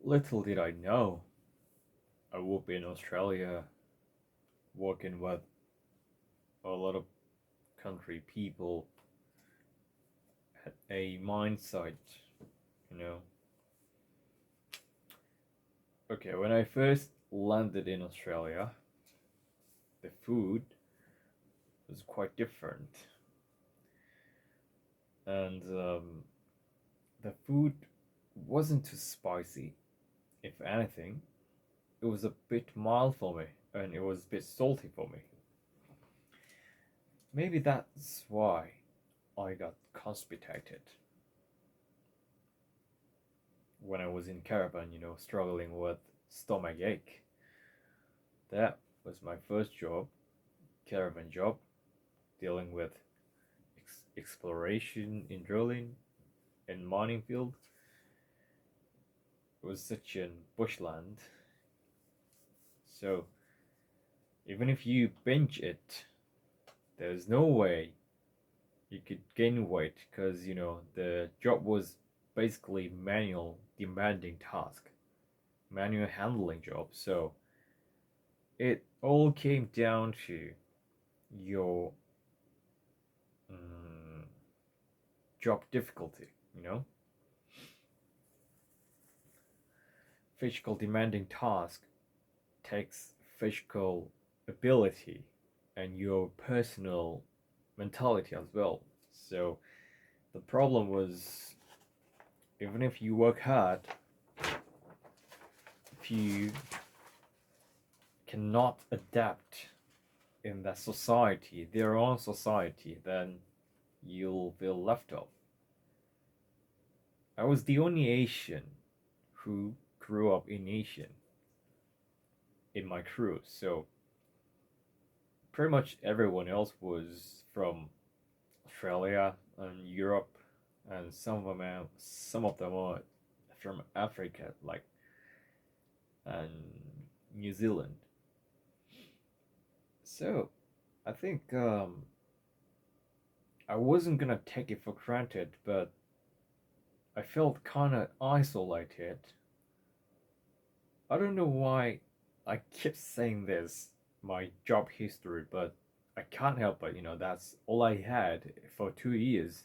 Little did I know I would be in Australia working with a lot of country people had a mindset, you know. Okay, when I first landed in Australia, the food was quite different. And the food wasn't too spicy. If anything, it was a bit mild for me and it was a bit salty for me. Maybe that's why I got constipated when I was in caravan, struggling with stomach ache. That was my first job, caravan job, dealing with exploration in drilling and mining field. It was such a bushland. So even if you binge it, there's no way you could gain weight because the job was basically manual demanding task, manual handling job. So it all came down to your um, job difficulty, physical demanding task takes physical ability and your personal mentality as well. So the problem was, even if you work hard, if you cannot adapt in that society, their own society, then you'll feel left off. I was the only Asian who grew up in Asian in my crew, so pretty much everyone else was from Australia and Europe, and some of them are from Africa, like and New Zealand. So I think I wasn't gonna take it for granted, but I felt kind of isolated. I don't know why I keep saying this, my job history, but I can't help it. That's all I had for 2 years.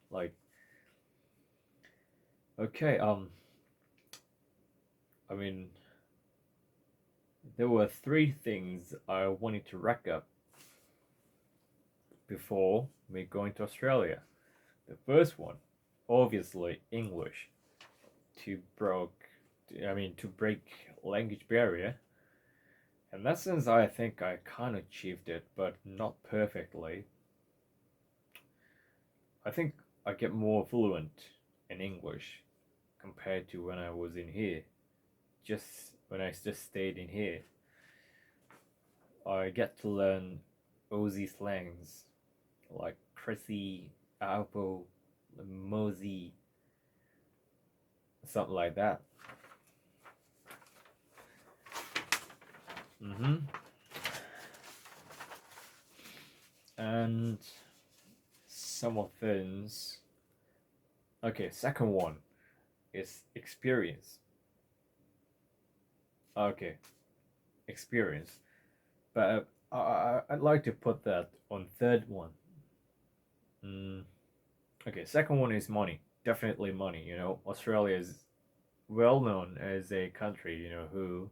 Like, okay, I mean, there were three things I wanted to rack up before me going to Australia. The first one, obviously, English to break language barrier. In that sense, I think I kind of achieved it, but not perfectly. I think I get more fluent in English compared to when I was in here. Just when I just stayed in here, I get to learn Aussie slangs like Chrissy, Apple, Mosey, something like that. Mm-hmm. And some of things. Okay, second one is experience. Okay, experience. But I'd like to put that on third one. Mm, okay, second one is money. Definitely money. Australia is well known as a country, who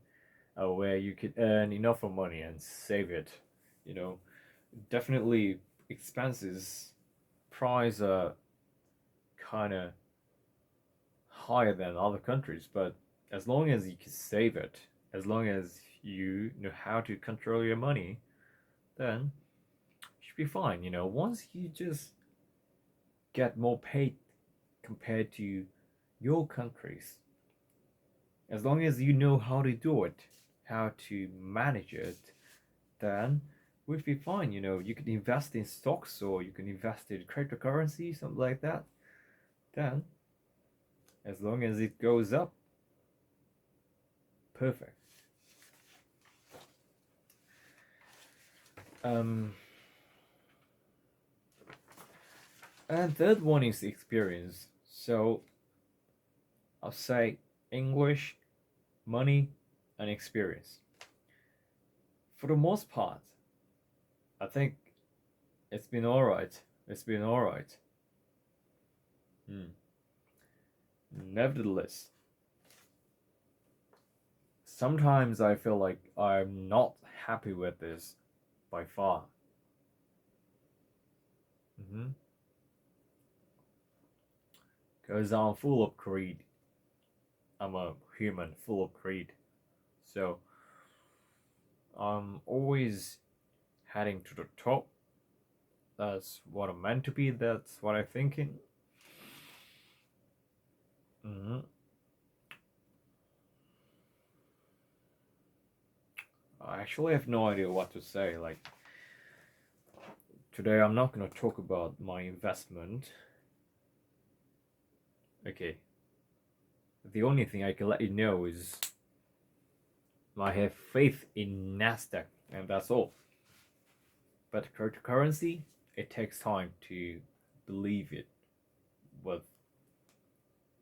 where you could earn enough of money and save it. You know, definitely expenses price are kind of higher than other countries, but as long as you can save it, as long as you know how to control your money, then you should be fine. Once you just get more paid compared to your countries, as long as you know how to do it, how to manage it, then we'll be fine. You can invest in stocks or you can invest in cryptocurrency, something like that. Then, as long as it goes up, perfect. Um, and third one is experience. So I'll say English money, and experience. For the most part, I think it's been alright. It's been alright. Hmm. Nevertheless, sometimes I feel like I'm not happy with this by far. Mm-hmm. Because I'm full of greed. I'm a human full of greed. So I'm always heading to the top. That's what I'm meant to be. That's what I'm thinking. Hmm. I actually have no idea what to say. Like today, I'm not gonna talk about my investment. Okay. The only thing I can let you know is I have faith in Nasdaq, and that's all. But cryptocurrency, it takes time to believe it with,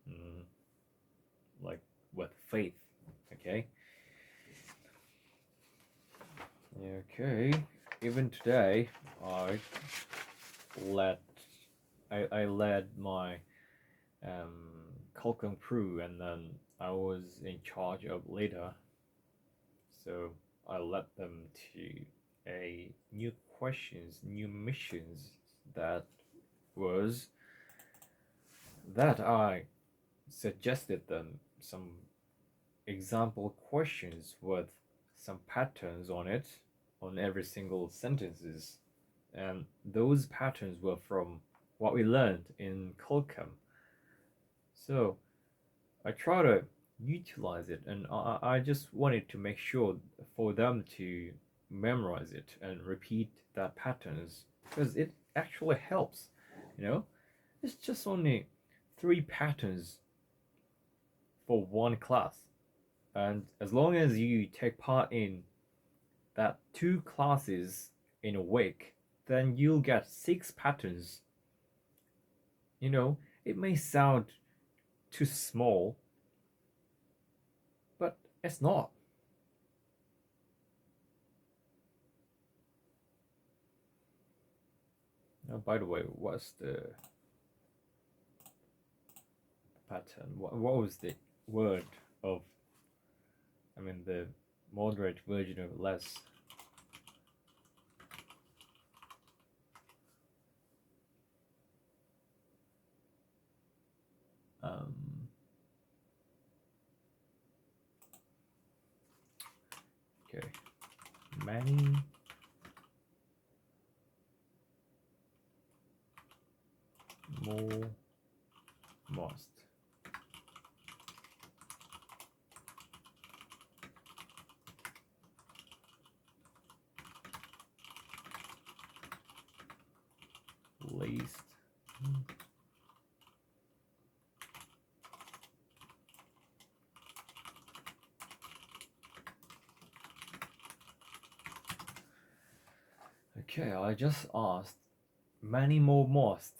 mm, like, with faith. Okay. Okay. Even today, I let I led my Colcom crew, and then I was in charge of leader. So I led them to a new questions, new missions that was that I suggested them some example questions with some patterns on it on every single sentences, and those patterns were from what we learned in Colcom. So I try to utilize it, and I just wanted to make sure for them to memorize it and repeat that patterns because it actually helps. You know, it's just only three patterns for one class, and as long as you take part in that two classes in a week, then you'll get six patterns. You know, it may sound too small, but it's not. Oh, by the way, what's the pattern? What was the word of, I mean, the moderate version of less? Um, okay. Many more must. Least. Okay, I just asked many more must.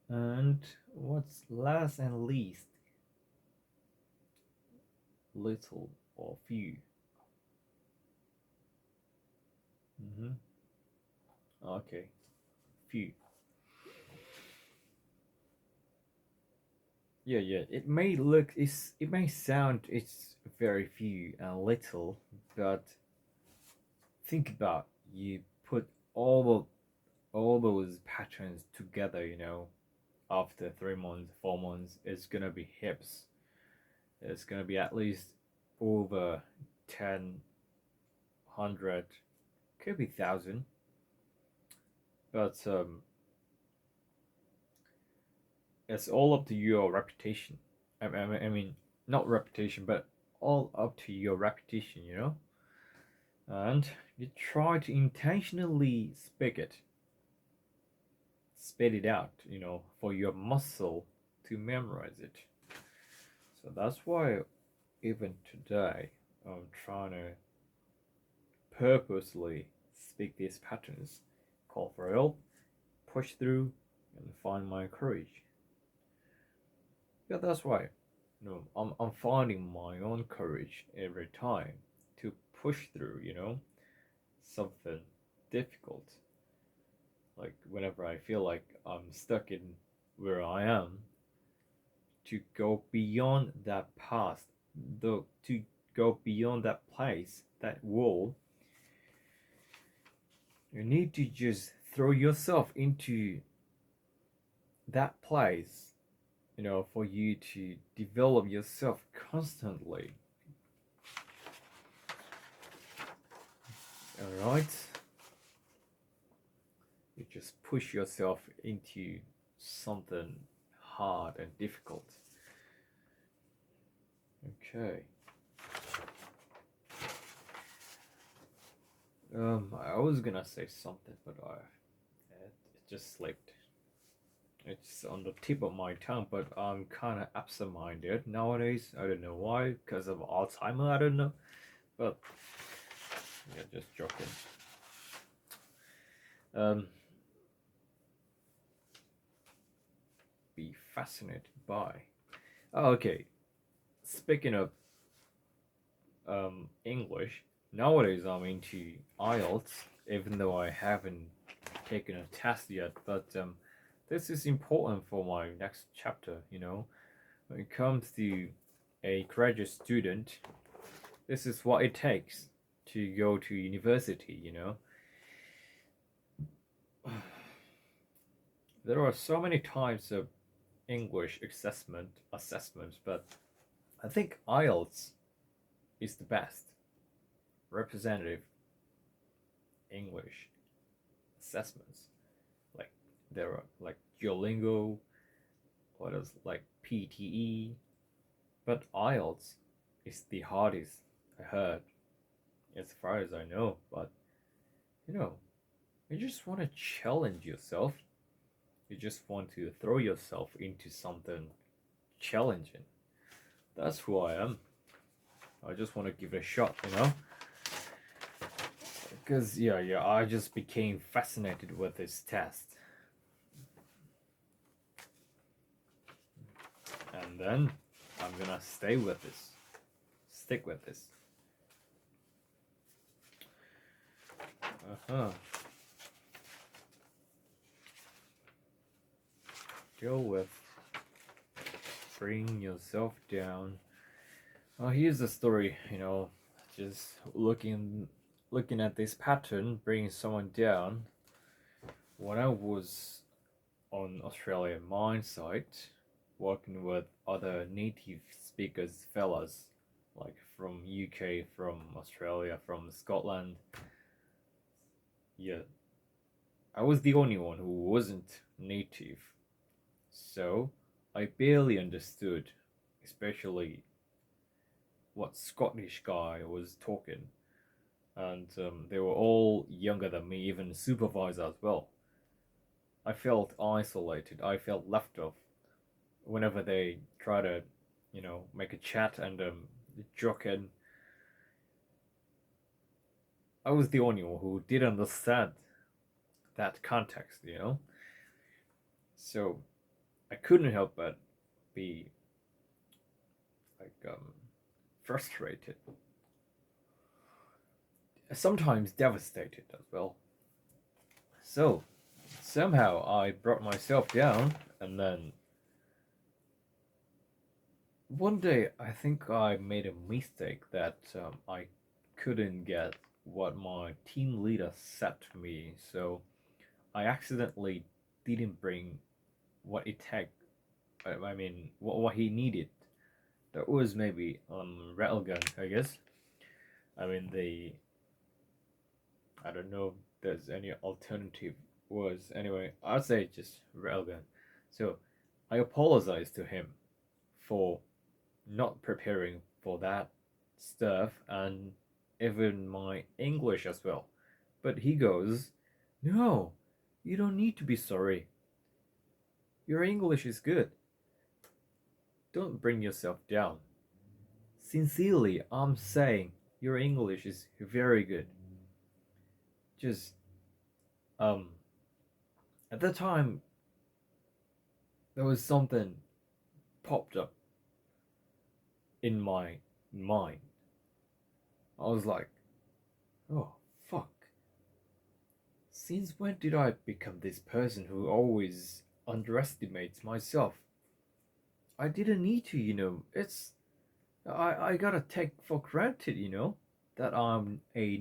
And what's last and least? Little or few. Mm-hmm. Okay, few. Yeah, yeah. It may sound it's very few and little, but think about you put all those patterns together, after 3 months, 4 months, it's gonna be hips. It's gonna be at least over 10, 100, could be 1,000. But it's all up to your reputation. I mean, not reputation, but all up to your reputation. And you try to intentionally spit it out, for your muscle to memorize it. So that's why even today I'm trying to purposely speak these patterns, call for help, push through, and find my courage. Yeah, that's why. No, I'm finding my own courage every time to push through, something difficult. Like whenever I feel like I'm stuck in where I am, to go beyond that past, though to go beyond that place, that wall, you need to just throw yourself into that place, for you to develop yourself constantly. All right, you just push yourself into something hard and difficult. Okay. I was gonna say something, but it just slipped. It's on the tip of my tongue, but I'm kind of absent-minded nowadays. I don't know why, because of Alzheimer. I don't know, but yeah, just joking. Um, be fascinated by. Oh, okay. Speaking of English, nowadays I'm into IELTS, even though I haven't taken a test yet. But this is important for my next chapter. When it comes to a graduate student, this is what it takes to go to university. There are so many types of English assessments, but I think IELTS is the best representative English assessments. Like there are like Duolingo, what else like PTE, but IELTS is the hardest I heard, as far as I know. But you know, you just want to challenge yourself. You just want to throw yourself into something challenging. That's who I am. I just want to give it a shot. Because yeah, I just became fascinated with this test, and then I'm gonna stick with this. Uh huh. Go with bring yourself down. Here's the story. Just looking at this pattern, bringing someone down. When I was on Australian mine site, working with other native speakers fellas, like from UK, from Australia, from Scotland. Yeah, I was the only one who wasn't native, so I barely understood, especially what Scottish guy was talking, and they were all younger than me, even supervisor as well. I felt isolated. I felt left off whenever they try to, make a chat and joke in. I was the only one who did understand that context. So I couldn't help but be like frustrated, sometimes devastated as well. So somehow I brought myself down, and then one day I think I made a mistake that I couldn't get what my team leader said to me. So I accidentally didn't bring what it took. I mean, what he needed. That was maybe railgun, I guess. I mean, I don't know if there's any alternative words. Anyway, I'd say just railgun. So I apologize to him for not preparing for that stuff, and even my English as well. But he goes, "No, you don't need to be sorry. Your English is good. Don't bring yourself down. Sincerely, I'm saying your English is very good. Just, um, at the time, there was something popped up. in my mind. I was like, oh, fuck. Since when did I become this person who always underestimates myself? I didn't need to, It's I gotta take for granted, that I'm a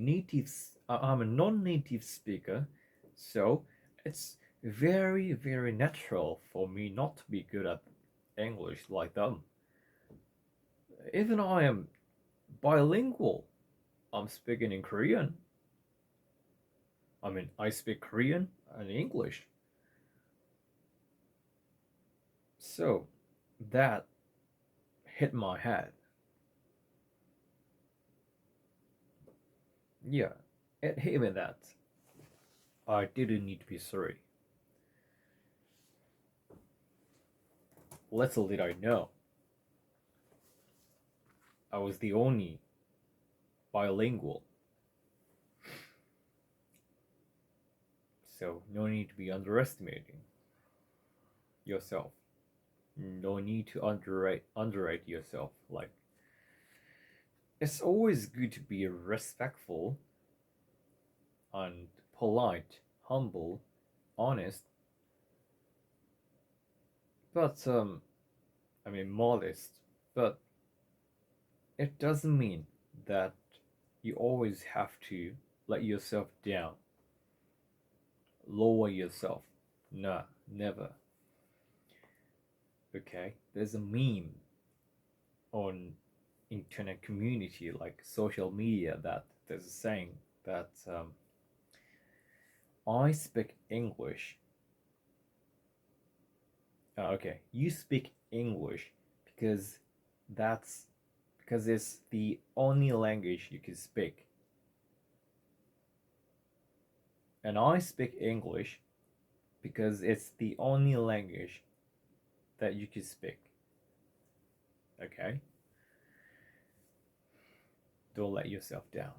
non-native speaker, so it's very, very natural for me not to be good at English like them. Even I am bilingual. I'm speaking in Korean. I mean, I speak Korean and English. So that hit my head. Yeah, it hit me that I didn't need to be sorry. Little did I know, I was the only bilingual. So no need to be underestimating yourself. No need to underrate yourself. Like, it's always good to be respectful and polite, humble, honest, but I mean modest. But it doesn't mean that you always have to let yourself down, lower yourself. Nah, never. Okay, there's a meme on internet community like social media that there's a saying that I speak English. Okay, you speak English because that's because it's the only language you can speak, and I speak English because it's the only language that you can speak. Okay, don't let yourself down.